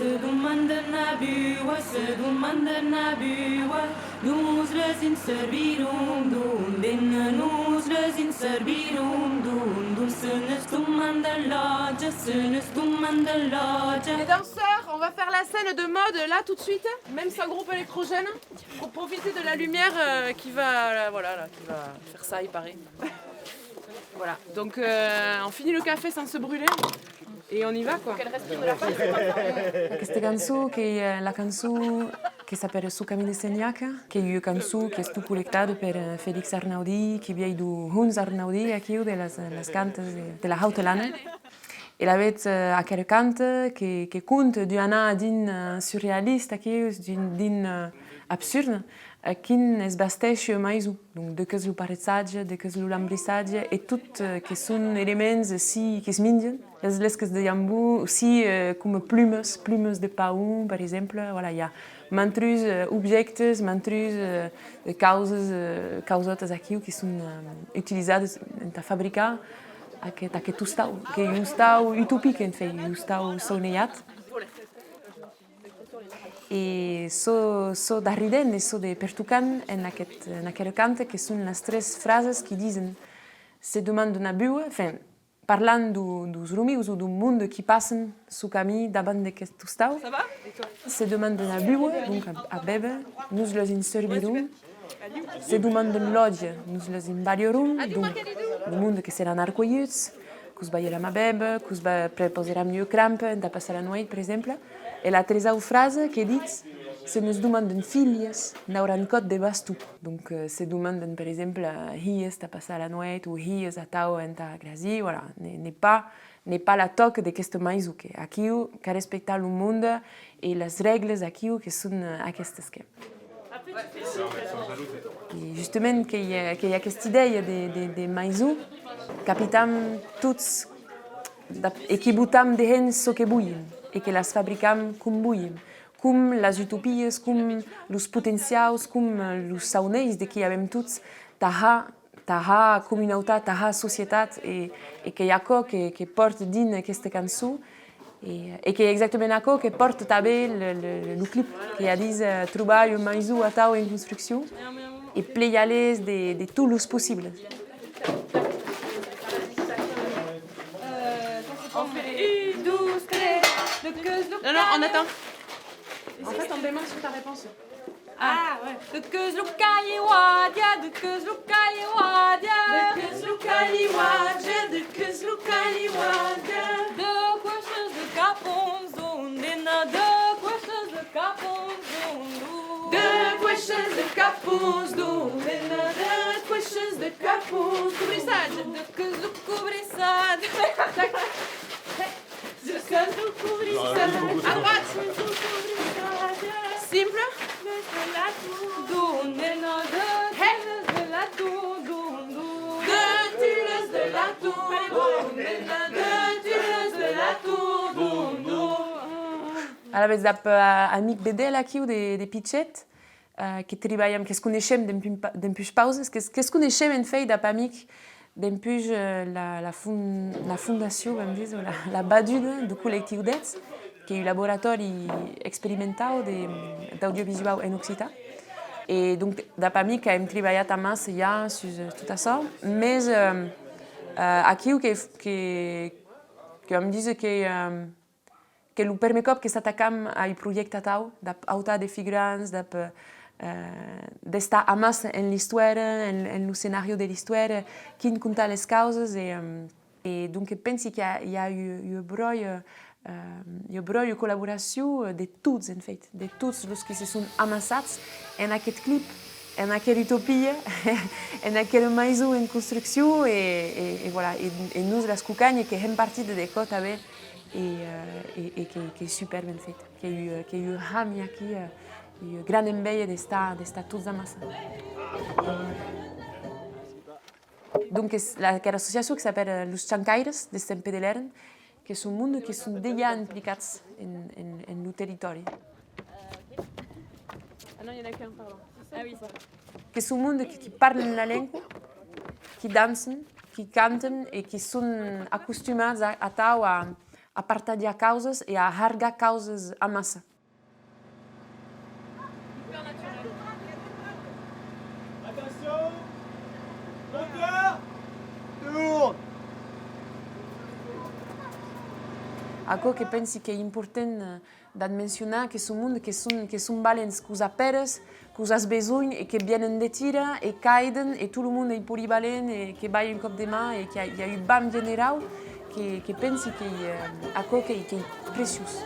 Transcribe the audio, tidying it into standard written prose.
se demanda na bua, se demanda na bua. Nos les inservirum dun, nos les inservirum dun. Se ne demanda lodge, se ne demanda lodge. Les danseurs, on va faire la scène de mode là tout de suite, même sans groupe électrogène, pour profiter de la lumière qui va, qui va faire ça, il paraît. Voilà, donc on finit le café sans se brûler et on y va quoi. Questa canzone che è la canzone che s'appelle Su Camino de Segnac, che è una canzone che è stata collectata per Félix Arnaudi, che viene da Hans Arnaudi, qui de las cantes de la Hautelane. E l'avet aquella canta che conta d'una din surrealista, din absurda, qui es basteix maisu, donc de que lo paretzatge, de que lo lambrissatge, et tout que són elements si que es mengen. Les que es de jambú, aussi com plumes de paun, per exemple, voilà, hi ha mantrus objectes, mantrus causotes aquí que són utilitzades per fabricar aquest tostau, que és un tostau utòpic, en fet, un tostau sonejat. I so d'arrident i so de pertucant en aquest cant, que són les tres frases que diuen se demanda una bua, parlant dels rumius o d'un món que passen su camí davant d'aquest tostau. Se demanda una bua, donc a beber, nos les inservirum. Se demanda un lodge, nos les invadiorum, donc el món que seran arcollits, que us veiem a beber, que us preposaram una crampa, de passar la nit, per exemple. E la tercera frase que dic, se nos demanden filles, n'hauran cot de bastu. Donc se demanden, per exemple, hies de passar la nit o hies a tau en ta grasi, voilà, n'est pas la toc d'aquesta maisu, que aquí que respectar el món i les regles aquí que són aquestes que. I justament que hi ha aquesta idea de maisu, capitam tots, equibutam de gent so que vullin, i que les fabricam com vullin, com les utopies, com els potencials, com els saunells de que hi havem tots, taha comunitat, taha societat, i que hi ha co que porta dins aquesta cançó, i que exactament això que porta també el clip, que ha dit trobar un maïsou a tau en construcció i pleiar-les de tots els possibles. On fait les 1, 12, 13, Non, on attend. En fait, on démarre sur ta réponse. Ah, ouais. De Kuzlukai Wadia, de Kuzlukai Wadia, de Kuzlukai Wadia, de Kuzlukai Wadia. De questions de Caponzon, de questions de Caponzon. De questions de Caponzon, de questions de Caponzon. Coubrissage. De Kuzlukubrissade. De Kuzlukubrissade. À droite. Simple. Alavetz dap amic bedel aquí de pitxet, que treballem, que es coneixem d'empuix pauses, que es coneixem en fet dap amic d'empuix la fundació, vam dir, la baduda du col·lectiu d'ets, que és un laboratori experimental d'audiovisual en occità. Et donc, dap amic hem treballat a massa ja sur tot això, més aquí que em diz que el primer cop que s'atacam al projecte tau, d'autar de figurants, d'estar a massa en l'història, en l'escenari de l'història, quin contar les causes, et donc pensi que hi ha un breu col·laboració de tots, en fet, de tots els que se són amassats en aquest clip, en aquella utopia, en aquell maïsou en construcció, et voilà, et nous les cucanyes que hem partit de d'això també, et que és super ben fet, que hi ha un rami aquí, une grande enveille d'estar tous amassats. Donc, aquella associació que s'appelle Los Xancaires de Sant Pere de l'Eren, que és un món que són ja implicats en el territori. Ah non, il n'y en a qu'un, pardon. Ah oui. Que és un món que parlen la llengua, que dansen, que canten i que són acostumats a a partilhar causas e a largar causas à massa. Attention, moteur, tourne. Algo que penso que é importante de mencionar que são mundo que são valentes com os aperas, com os besoin e que vienen de tira e caem e todo mundo é polivalente e que vai em cop de mão e que há um bam general que penso que é algo que é precioso.